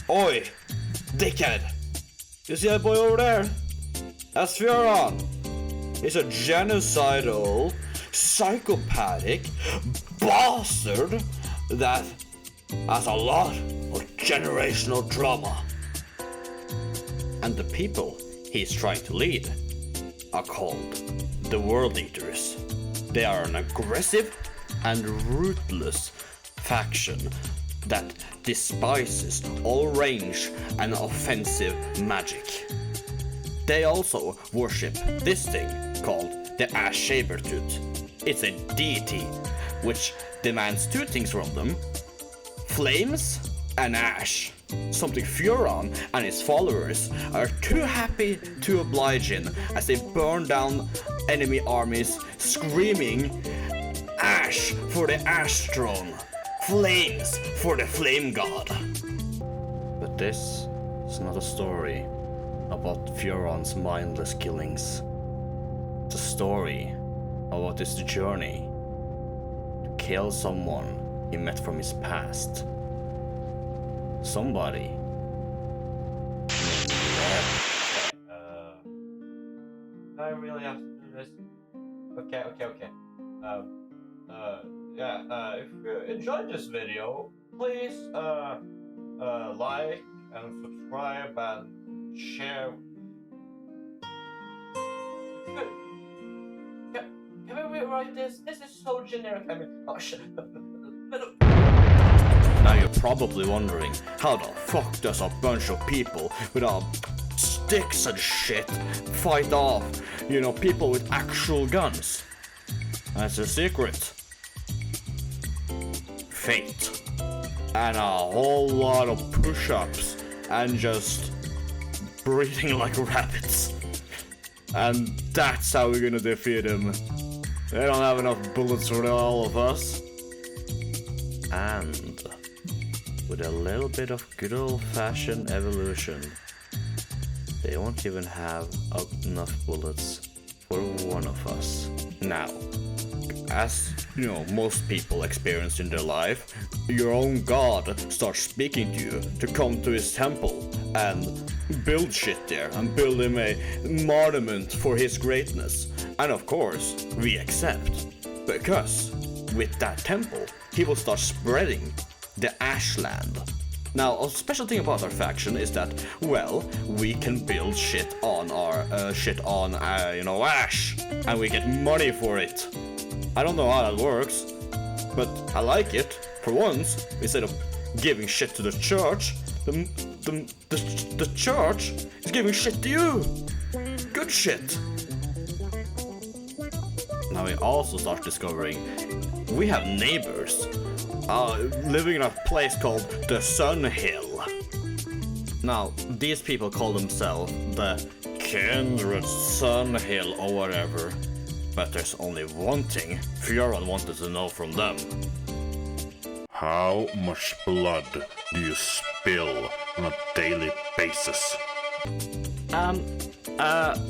Oi, dickhead! You see that boy over there? That's Furon. He's a genocidal, psychopathic bastard that has a lot of generational trauma. And the people he's trying to lead are called the World Eaters. They are an aggressive and ruthless faction that despises all range and offensive magic. They also worship this thing called the Ash Sabertooth. It's a deity which demands two things from them: flames and ash. Something Furon and his followers are too happy to oblige in as they burn down enemy armies, screaming, "Ash for the Ash Throne! Flames for the Flame God!" But this is not a story about Furon's mindless killings. It's a story about his journey to kill someone he met from his past. Somebody named Lev. I really have to do this. Okay. If you enjoyed this video, please like and subscribe and share. Can we rewrite this? This is so generic. I mean, Now you're probably wondering, how the fuck does a bunch of people with sticks and shit fight off, people with actual guns? That's a secret. Fate. And a whole lot of push-ups and just breathing like rabbits. And that's how we're gonna defeat him. They don't have enough bullets for all of us. And with a little bit of good old-fashioned evolution, they won't even have enough bullets for one of us. Now, as most people experience in their life, your own god starts speaking to you to come to his temple and build shit there and build him a monument for his greatness. And of course, we accept, because with that temple, he will start spreading the Ashland. Now, a special thing about our faction is that, well, we can build shit on our ash, and we get money for it. I don't know how that works, but I like it. For once, instead of giving shit to the church, the church is giving shit to you. Good shit. Now we also start discovering we have neighbors living in a place called the Sun Hill. Now, these people call themselves the Kindred Sun Hill or whatever. But there's only one thing Furon wanted to know from them. How much blood do you spill on a daily basis?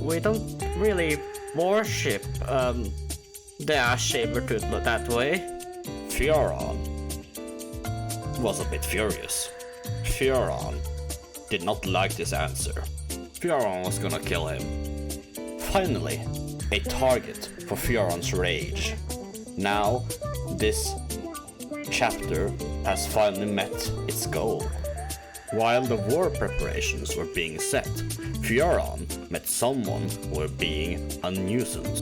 We don't really worship, the Ash Sabertooth that way. Furon was a bit furious. Furon did not like this answer. Furon was gonna kill him. Finally, a target for Furon's rage. Now, this chapter has finally met its goal. While the war preparations were being set, Furon met someone who were being a nuisance.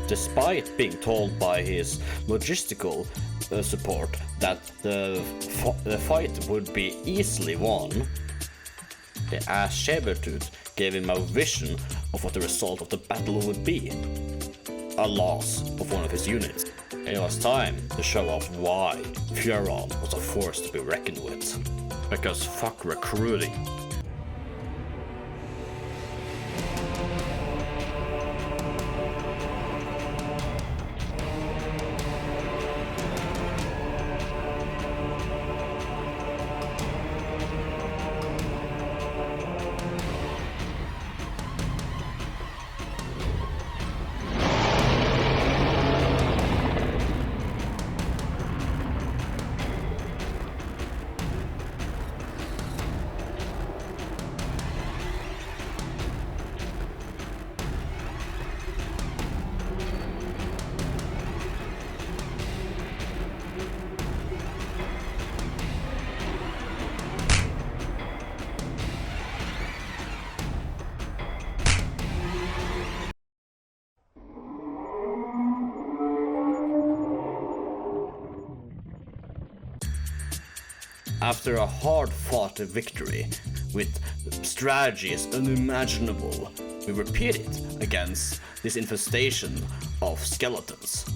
Despite being told by his logistical support that the fight would be easily won, the Ash Sabertooth gave him a vision of what the result of the battle would be. A loss of one of his units. It was time to show off why Furon was a force to be reckoned with. Because fuck recruiting. after a hard-fought victory with strategies unimaginable, we repeat it against this infestation of skeletons.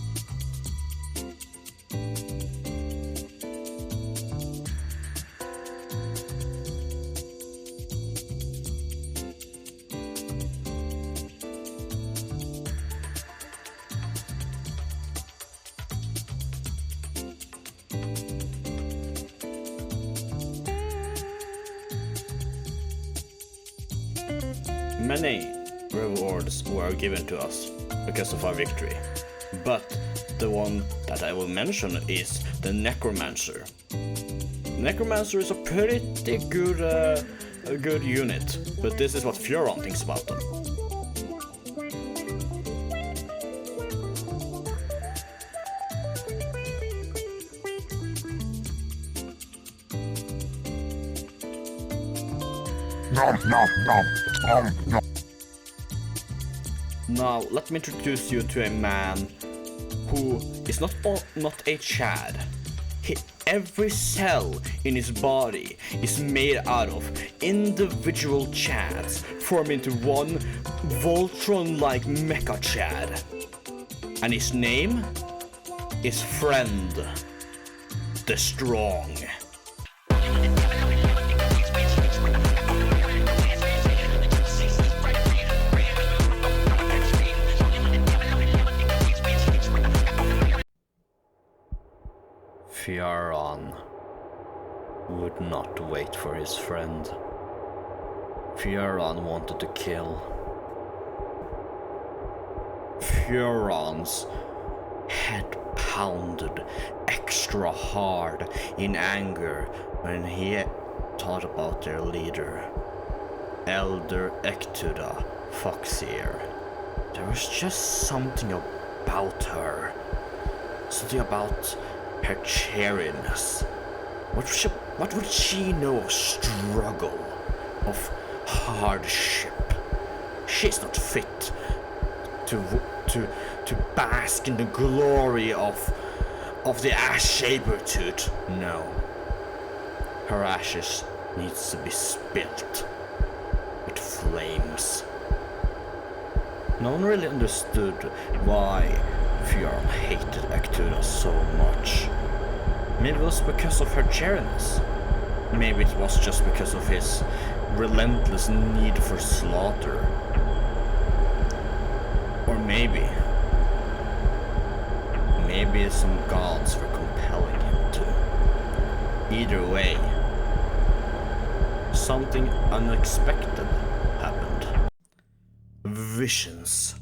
Many rewards were given to us because of our victory, but the one that I will mention is the Necromancer. Necromancer is a pretty good unit, but this is what Furon thinks about them. Now, let me introduce you to a man who is not a Chad. Every cell in his body is made out of individual Chads, forming into one Voltron-like Mecha Chad. And his name is Friend the Strong. Furon would not wait for his friend. Furon wanted to kill. Furon's head pounded extra hard in anger when he thought about their leader, Elder Ectuda Foxeer. There was just something about her. Something about her cheeriness. What would she know of struggle, of hardship? She's not fit to bask in the glory of the ash saber-tooth. No. Her ashes needs to be spilt with flames. No one really understood why Furon hated Ectuda so much. Maybe it was because of her cheeriness. Maybe it was just because of his relentless need for slaughter. Or maybe some gods were compelling him to. Either way, something unexpected happened. Visions.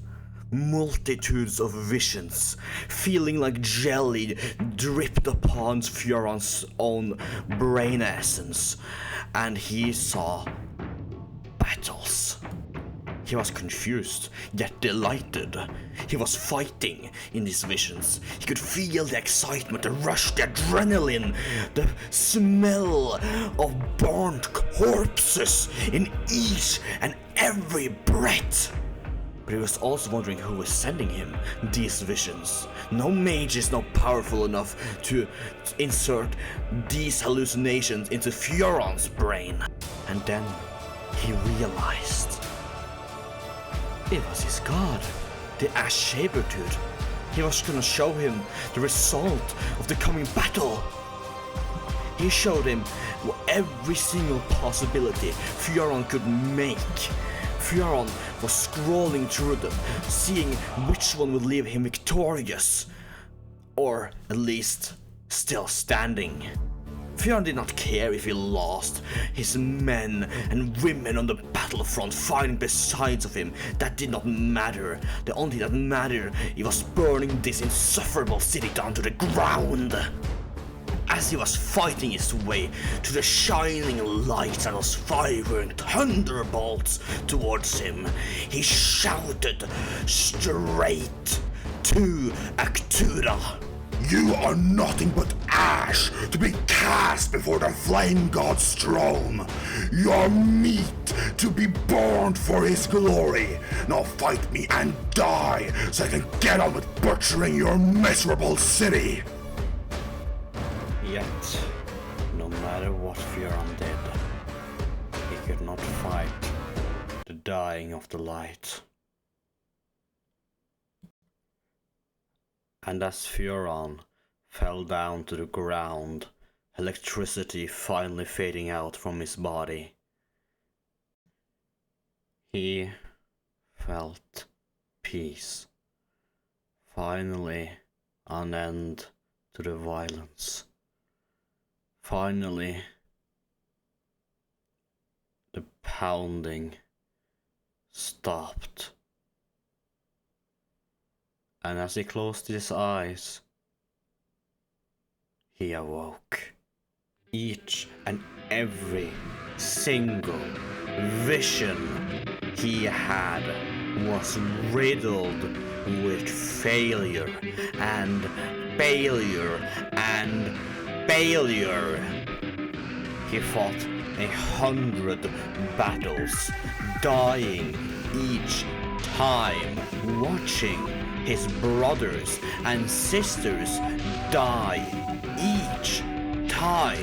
Multitudes of visions, feeling like jelly dripped upon Furon's own brain essence, and he saw battles. He was confused, yet delighted. He was fighting in these visions. He could feel the excitement, the rush, the adrenaline, the smell of burnt corpses in each and every breath. But he was also wondering who was sending him these visions. No mage is not powerful enough to insert these hallucinations into Furon's brain. And then he realized it was his god, the Ash Saber-tooth. He was gonna show him the result of the coming battle. He showed him every single possibility Furon could make. Furon was scrolling through them, seeing which one would leave him victorious, or at least still standing. Furon did not care if he lost. His men and women on the battlefront fighting beside of him, that did not matter. The only thing that mattered, he was burning this insufferable city down to the ground. As he was fighting his way to the shining light that was firing thunderbolts towards him, he shouted straight to Ectuda. You are nothing but ash to be cast before the flame god's throne. You're meat to be burned for his glory. Now fight me and die so I can get on with butchering your miserable city. Yet, no matter could not fight the dying of the light. And as Furon fell down to the ground, electricity finally fading out from his body, he felt peace. Finally, an end to the violence. Finally, the pounding stopped. And as he closed his eyes, he awoke. Each and every single vision he had was riddled with failure and failure and failure. He fought 100 battles, dying each time, watching his brothers and sisters die each time.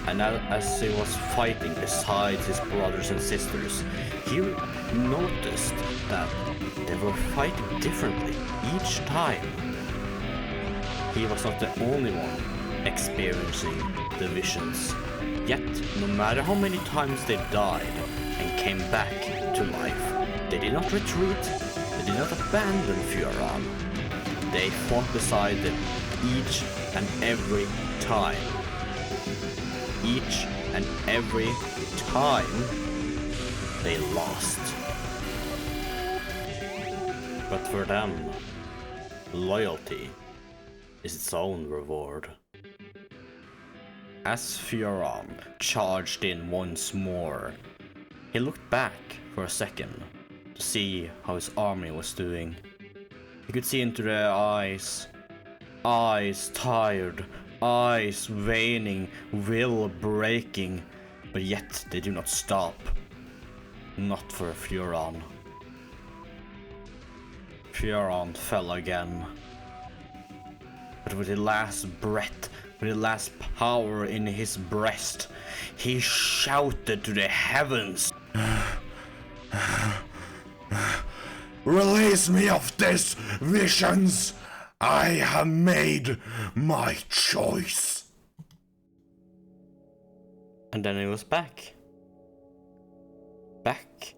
And as he was fighting beside his brothers and sisters, he noticed that they were fighting differently each time. He was not the only one experiencing the visions. Yet, no matter how many times they died and came back to life, they did not retreat, they did not abandon Furon. They fought beside them each and every time. Each and every time they lost. But for them, loyalty is its own reward. As Furon charged in once more, he looked back for a second to see how his army was doing. He could see into their eyes tired, eyes waning, will breaking, but yet they do not stop. Not for Furon. Furon fell again. But with the last breath, with the last power in his breast, he shouted to the heavens. Release me of these visions! I have made my choice. And then he was back. Back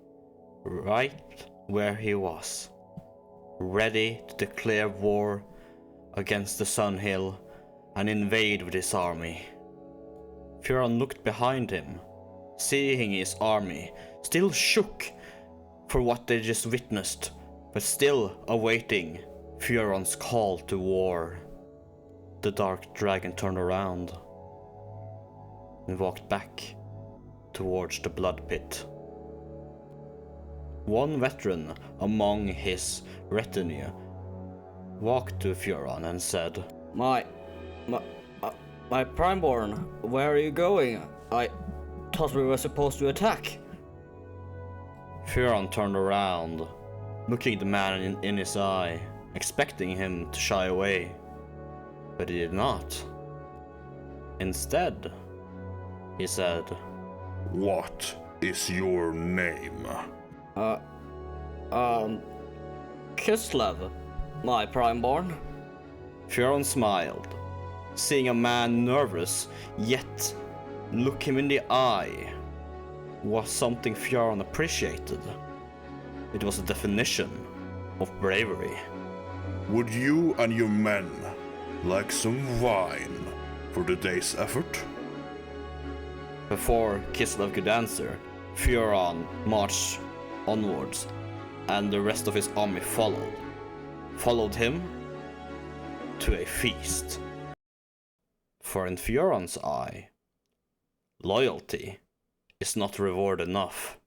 right where he was. Ready to declare war against the Sun Hill and invade with his army. Furon looked behind him, seeing his army, still shook for what they just witnessed, but still awaiting Furon's call to war. The dark dragon turned around and walked back towards the blood pit. One veteran among his retinue walked to Furon and said, My Primeborn, where are you going? I thought we were supposed to attack. Furon turned around, looking the man in his eye, expecting him to shy away, but he did not. Instead, he said, What is your name? Kislev, my Primeborn. Furon smiled, seeing a man nervous, yet look him in the eye was something Furon appreciated. It was a definition of bravery. Would you and your men like some wine for the day's effort? Before Kislev could answer, Furon marched onwards, and the rest of his army followed him to a feast. For in Furon's eye, loyalty is not reward enough.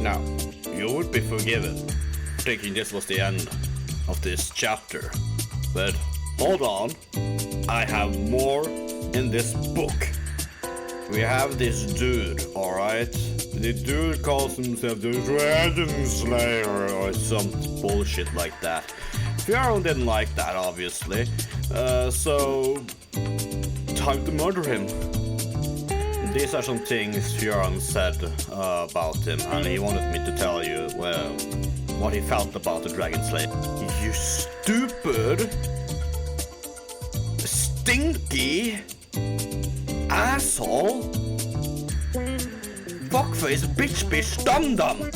Now, you would be forgiven, thinking this was the end of this chapter. But hold on, I have more in this book. We have this dude, alright? The dude calls himself the Dragon Slayer or some bullshit like that. Furon didn't like that, obviously. So time to murder him. These are some things Furon said about him, and he wanted me to tell you, well, what he felt about the Dragon Slayer. You stupid, stinky asshole, fuckface, bitch, dum-dum.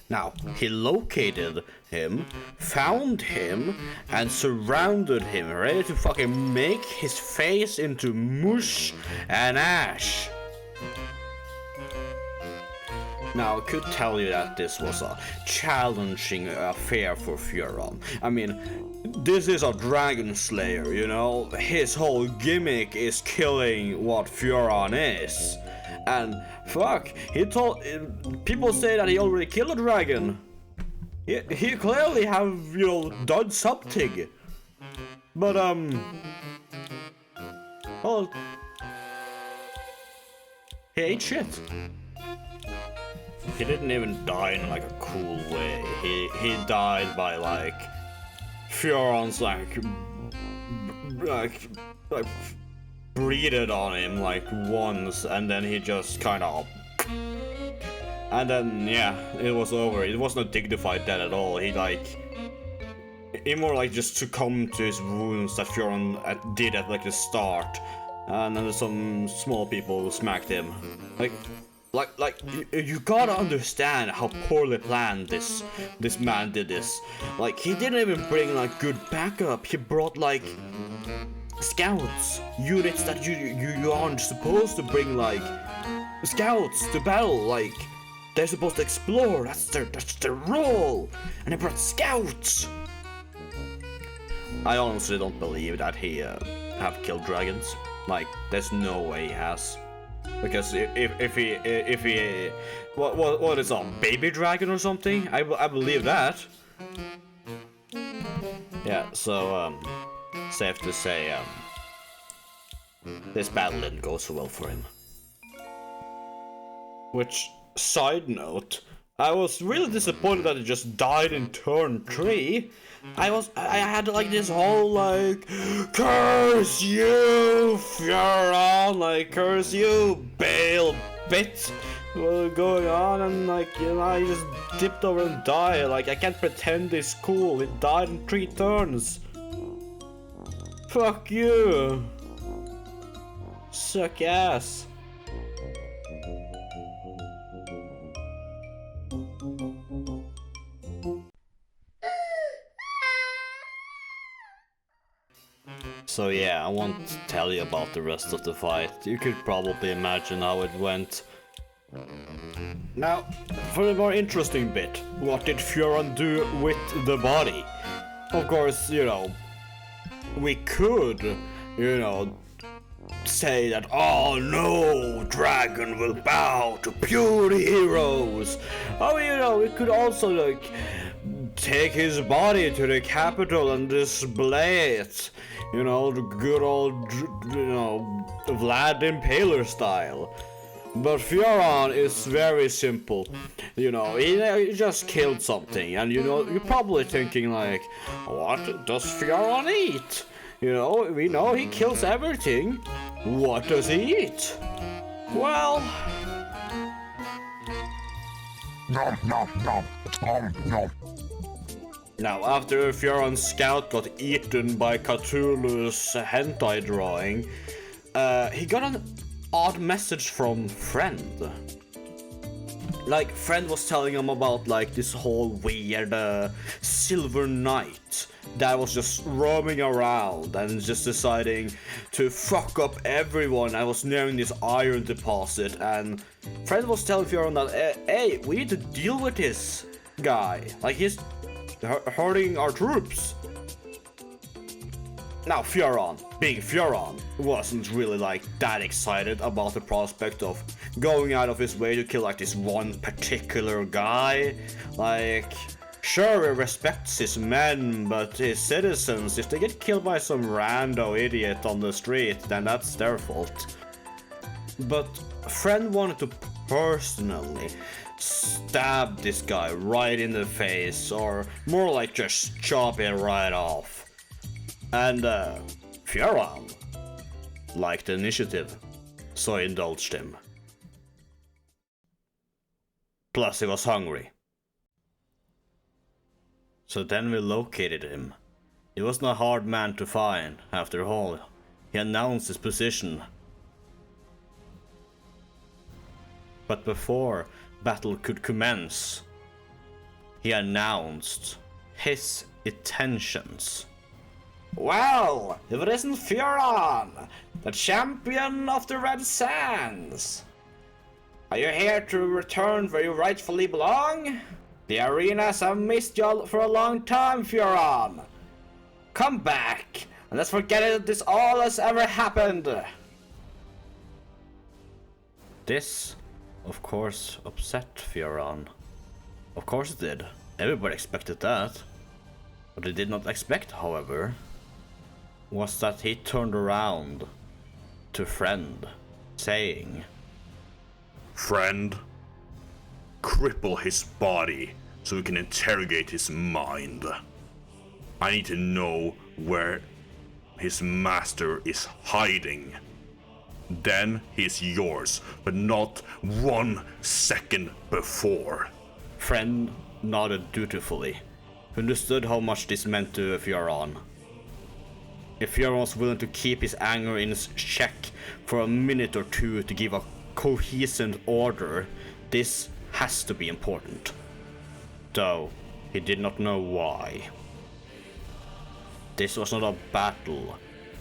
Now, he located him, found him, and surrounded him, ready to fucking make his face into mush and ash. Now, I could tell you that this was a challenging affair for Furon. I mean, this is a Dragon Slayer, you know? His whole gimmick is killing what Furon is. And fuck, people say that he already killed a dragon. He clearly have, you know, done something. But well, he ate shit. He didn't even die in like a cool way. He died by like Furon's like breathed on him like once, and then he just kind of, and then yeah, it was over. It was not dignified death at all. He more like just succumbed to his wounds that Furon did at like the start, and then some small people smacked him. Like you gotta understand how poorly planned this man did this. Like, he didn't even bring like good backup. He brought like scouts, units that you aren't supposed to bring, like scouts to battle. Like, they're supposed to explore. That's their role. And he brought scouts. I honestly don't believe that he have killed dragons. Like, there's no way he has. Because if he what is a baby dragon or something? I believe that. Yeah, so safe to say this battle didn't go so well for him. Which, side note, I was really disappointed that he just died in turn 3. I had like this whole like, curse you, Furon, like, curse you, Bale bit going on, and like, you know, I just dipped over and died. Like, I can't pretend it's cool. It died in 3 turns. Fuck you. Suck ass. So yeah, I won't tell you about the rest of the fight. You could probably imagine how it went. Now, for the more interesting bit, what did Furon do with the body? Of course, you know, we could, you know, say that, oh no, dragon will bow to pure heroes. Oh, you know, we could also, like, take his body to the capital and display it. You know, the good old, you know, Vlad Impaler style. But Furon is very simple. You know, he just killed something, and you know, you're probably thinking like, what does Furon eat? You know, we know he kills everything. What does he eat? Well, Nom nom nom nom nom. now, after Furon's scout got eaten by Cthulhu's hentai drawing, he got an odd message from Friend. Like, Friend was telling him about, like, this whole weird silver knight that was just roaming around and just deciding to fuck up everyone. I was nearing this iron deposit, and Friend was telling Furon that, hey, we need to deal with this guy. Like, he's hurting our troops. Now, Furon, being Furon, wasn't really like that excited about the prospect of going out of his way to kill like this one particular guy. Like, sure, he respects his men, but his citizens, if they get killed by some rando idiot on the street, then that's their fault. But Friend wanted to personally stab this guy right in the face, or more like just chop it right off. And Furon liked the initiative, so he indulged him. Plus he was hungry. So then we located him. He wasn't a hard man to find, after all. He announced his position. But before battle could commence, he announced his intentions. Well, if it isn't Furon, the champion of the Red Sands. Are you here to return where you rightfully belong? The arenas have missed you for a long time, Furon. Come back, and let's forget it, this all has ever happened. This, of course, upset Furon. Of course it did. Everybody expected that. What they did not expect, however, was that he turned around to Friend, saying, Friend, cripple his body so we can interrogate his mind. I need to know where his master is hiding. Then he's yours, but not 1 second before. Friend nodded dutifully. He understood how much this meant to Furon. If Furon was willing to keep his anger in check for a minute or two to give a cohesive order, this has to be important. Though he did not know why. This was not a battle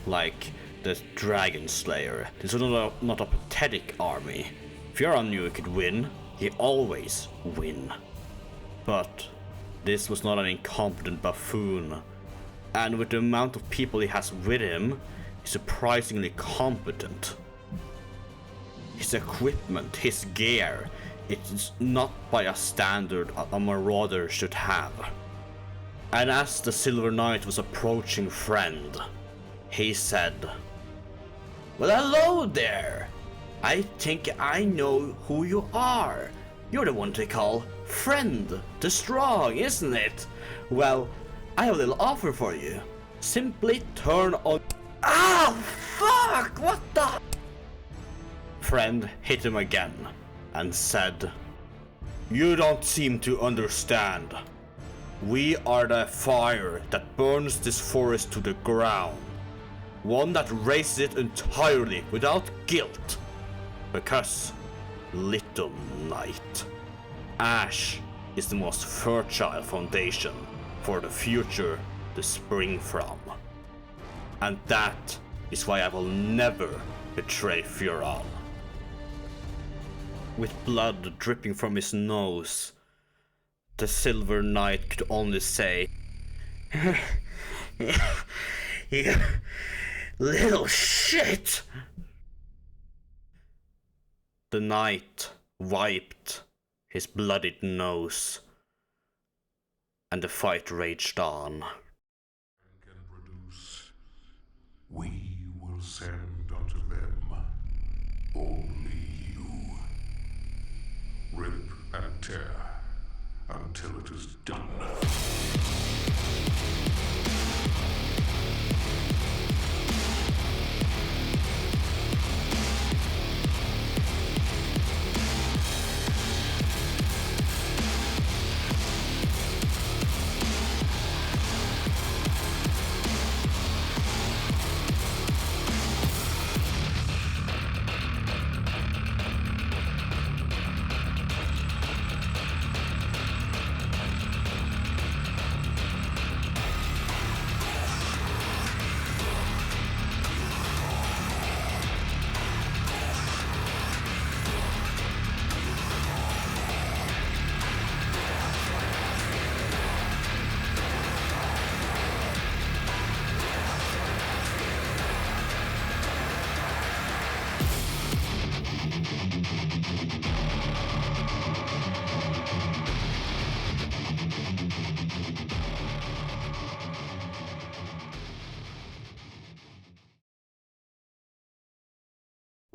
like the Dragon Slayer. This was not a pathetic army. Furon knew he could win. He always win. But this was not an incompetent buffoon. And with the amount of people he has with him, he's surprisingly competent. His equipment, his gear, it's not by a standard a marauder should have. And as the Silver Knight was approaching Friend, he said, Well, hello there. I think I know who you are. You're the one they call Friend the Strong, isn't it? Well, I have a little offer for you. Simply turn on... Ah, fuck! What the... Friend hit him again and said, You don't seem to understand. We are the fire that burns this forest to the ground. One that raises it entirely without guilt. Because, little knight, ash is the most fertile foundation for the future to spring from. And that is why I will never betray Furon. With blood dripping from his nose, the Silver Knight could only say, You little shit! The knight wiped his bloodied nose, and the fight raged on. Can produce, we will send unto them only you. Rip and tear until it is done.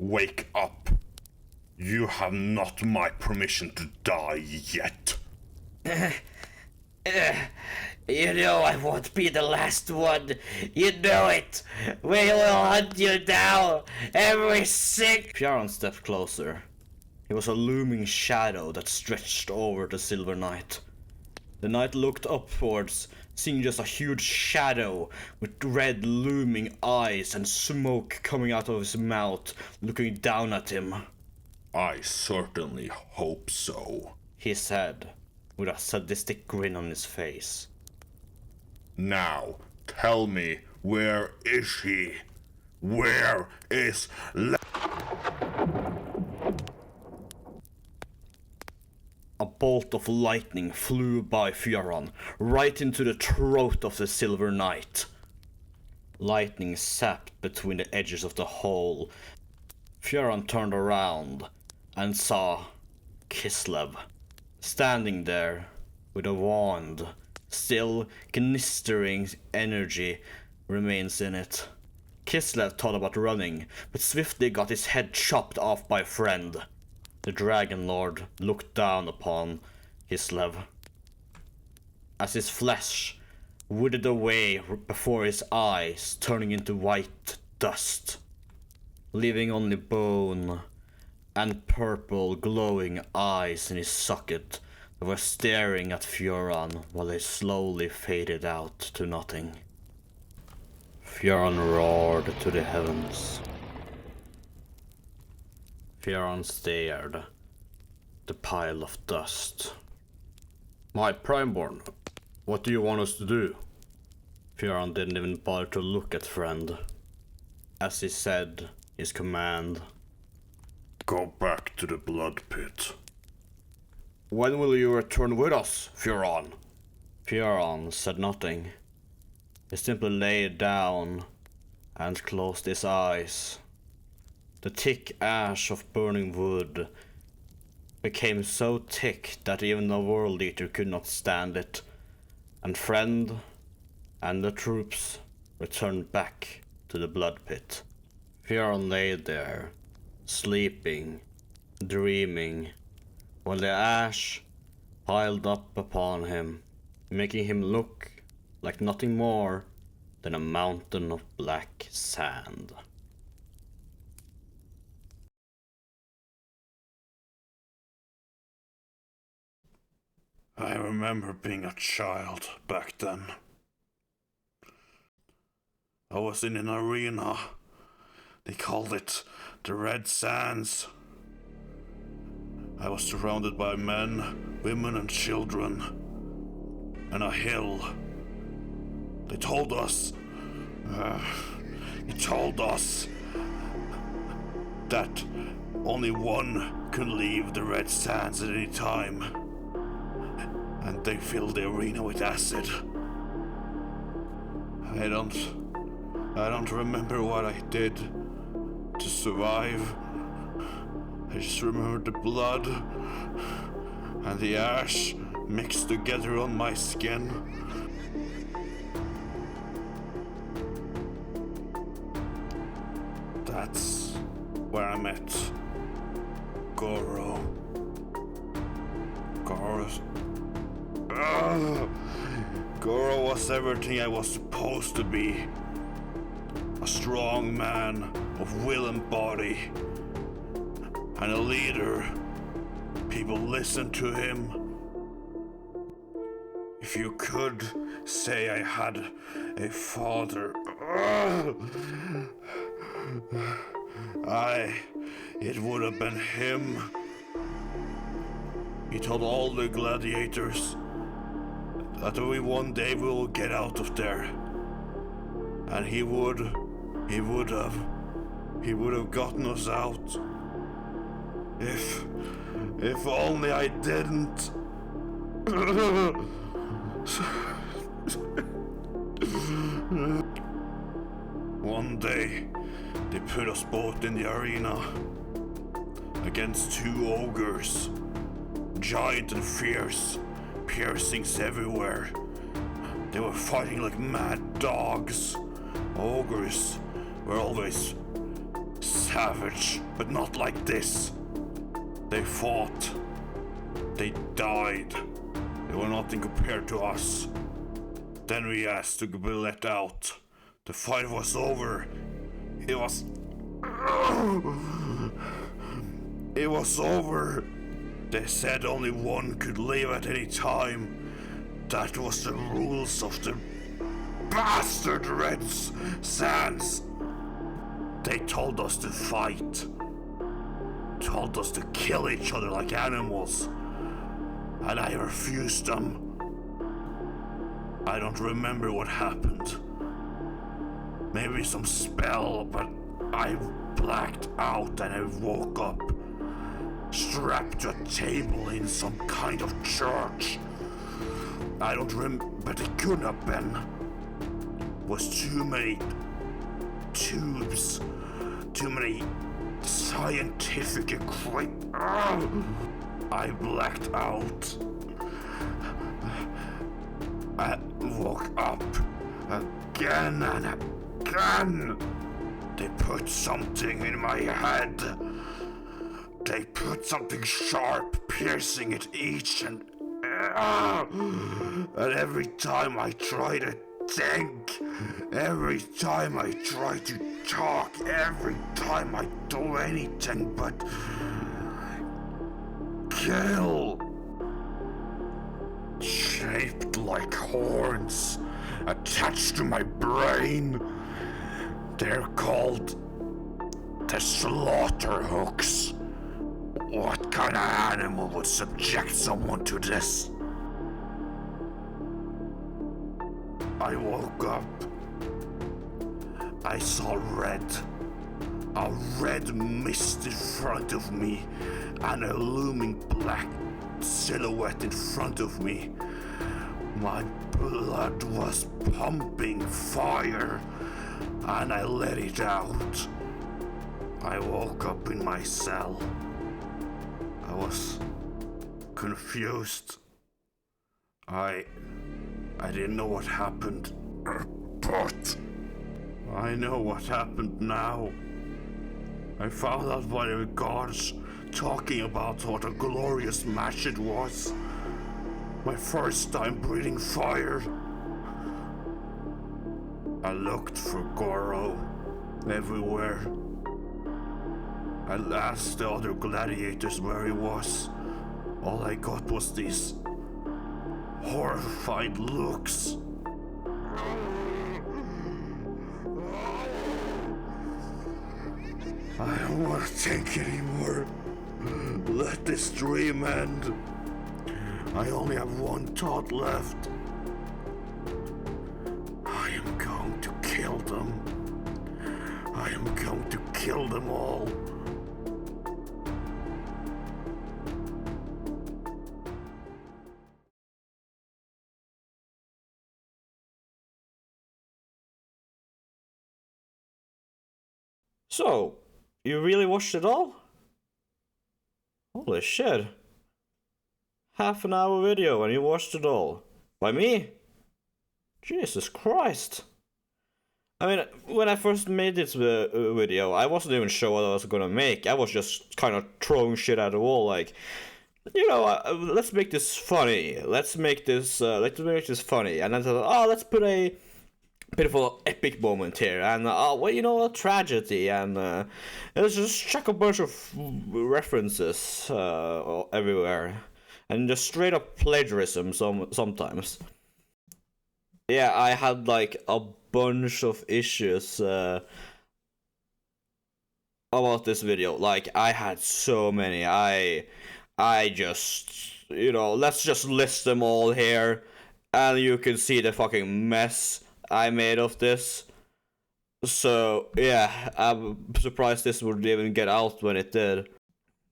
Wake up. You have not my permission to die yet. You know I won't be the last one. You know it. We will hunt you down. Every sick. Furon stepped closer. He was a looming shadow that stretched over the Silver Knight. The knight looked upwards, seeing just a huge shadow with red looming eyes and smoke coming out of his mouth, looking down at him. I certainly hope so, He said, with a sadistic grin on his face. Now, tell me, where is he? Where is A bolt of lightning flew by Furon, right into the throat of the Silver Knight. Lightning zapped between the edges of the hole. Furon turned around and saw Kislev standing there with a wand. Still, gnistering energy remains in it. Kislev thought about running, but swiftly got his head chopped off by a friend. The Dragon Lord looked down upon Kislev as his flesh withered away before his eyes, turning into white dust, leaving only bone and purple glowing eyes in his socket that were staring at Furon while they slowly faded out to nothing. Furon roared to the heavens. Furon stared at the pile of dust. My Primeborn, what do you want us to do? Furon didn't even bother to look at Friend, as he said his command. Go back to the blood pit. When will you return with us, Furon? Furon said nothing. He simply lay down and closed his eyes. The thick ash of burning wood became so thick that even a world eater could not stand it, and Friend and the troops returned back to the blood pit. Furon lay there, sleeping, dreaming, while the ash piled up upon him, making him look like nothing more than a mountain of black sand. I remember being a child back then. I was in an arena. They called it the Red Sands. I was surrounded by men, women, and children, and a hill. They told us that only one could leave the Red Sands at any time, and they filled the arena with acid. I don't remember what I did to survive. I just remember the blood and the ash mixed together on my skin. That's where I met Goro. Goro was everything I was supposed to be. A strong man of will and body, and a leader. People listened to him. If you could say I had a father, it would have been him. He told all the gladiators that one day we will get out of there, and he would have gotten us out. If only I didn't. One day, they put us both in the arena against two ogres, giant and fierce, piercings everywhere. They were fighting like mad dogs. Ogres were always savage, but not like this. They fought. They died. They were nothing compared to us. Then we asked to be let out. The fight was over. It was over. They said only one could leave at any time. That was the rules of the bastard Red Sands. They told us to fight. Told us to kill each other like animals. And I refused them. I don't remember what happened. Maybe some spell, but I blacked out and I woke up. Strapped to a table in some kind of church. I don't remember, but it couldn't have been. Was too many tubes, too many scientific equipment. I blacked out. I woke up again and again. They put something in my head. They put something sharp, piercing at each and every time I try to think, every time I try to talk, every time I do anything but kill. Shaped like horns, attached to my brain. They're called the slaughter hooks. What kind of animal would subject someone to this? I woke up. I saw red. A red mist in front of me and a looming black silhouette in front of me. My blood was pumping fire and I let it out. I woke up in my cell. I was confused. I didn't know what happened, but I know what happened now. I found out by the gods talking about what a glorious match it was. My first time breathing fire. I looked for Goro everywhere. I asked the other gladiators where he was. All I got was these horrified looks. I don't want to think anymore. Let this dream end. I only have one thought left. I am going to kill them. I am going to kill them all. So, you really watched it all? Holy shit. Half an hour video and you watched it all. By me? Jesus Christ. I mean, when I first made this video, I wasn't even sure what I was gonna make. I was just kind of throwing shit at the wall, like, you know, let's make this funny. Let's make this funny. And then I thought, oh, let's put a beautiful epic moment here, and well, you know, a tragedy, and let's just chuck a bunch of references everywhere, and just straight up plagiarism sometimes. Yeah, I had like a bunch of issues about this video. Like, I had so many. I just, you know, let's just list them all here, and you can see the fucking mess I made of this. So yeah, I'm surprised this would even get out when it did.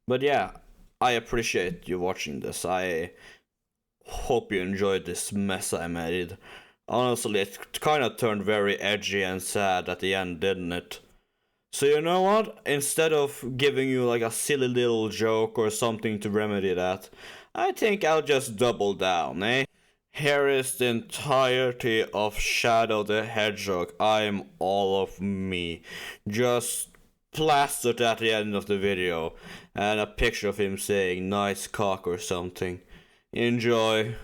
But yeah, I appreciate you watching this. I hope you enjoyed this mess I made. Honestly, it kind of turned very edgy and sad at the end, didn't it? So you know what? Instead of giving you like a silly little joke or something to remedy that, I think I'll just double down, eh? Here is the entirety of Shadow the Hedgehog. I'm all of me. Just plastered at the end of the video, and a picture of him saying nice cock or something. Enjoy.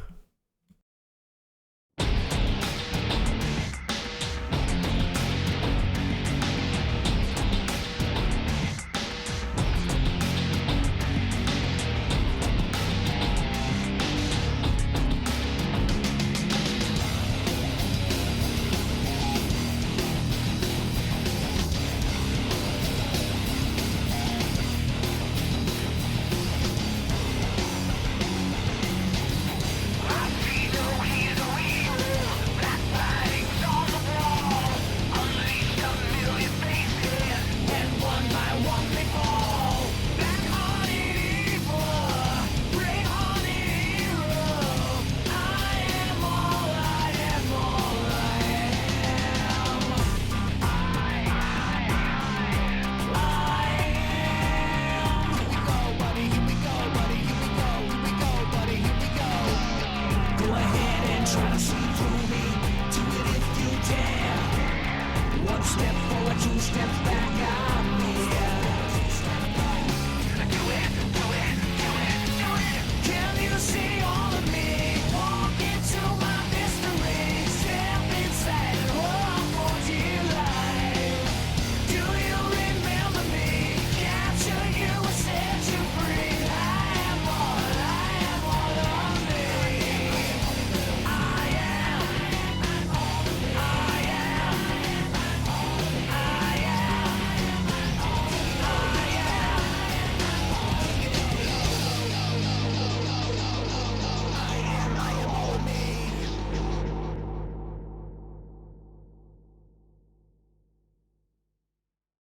Two steps back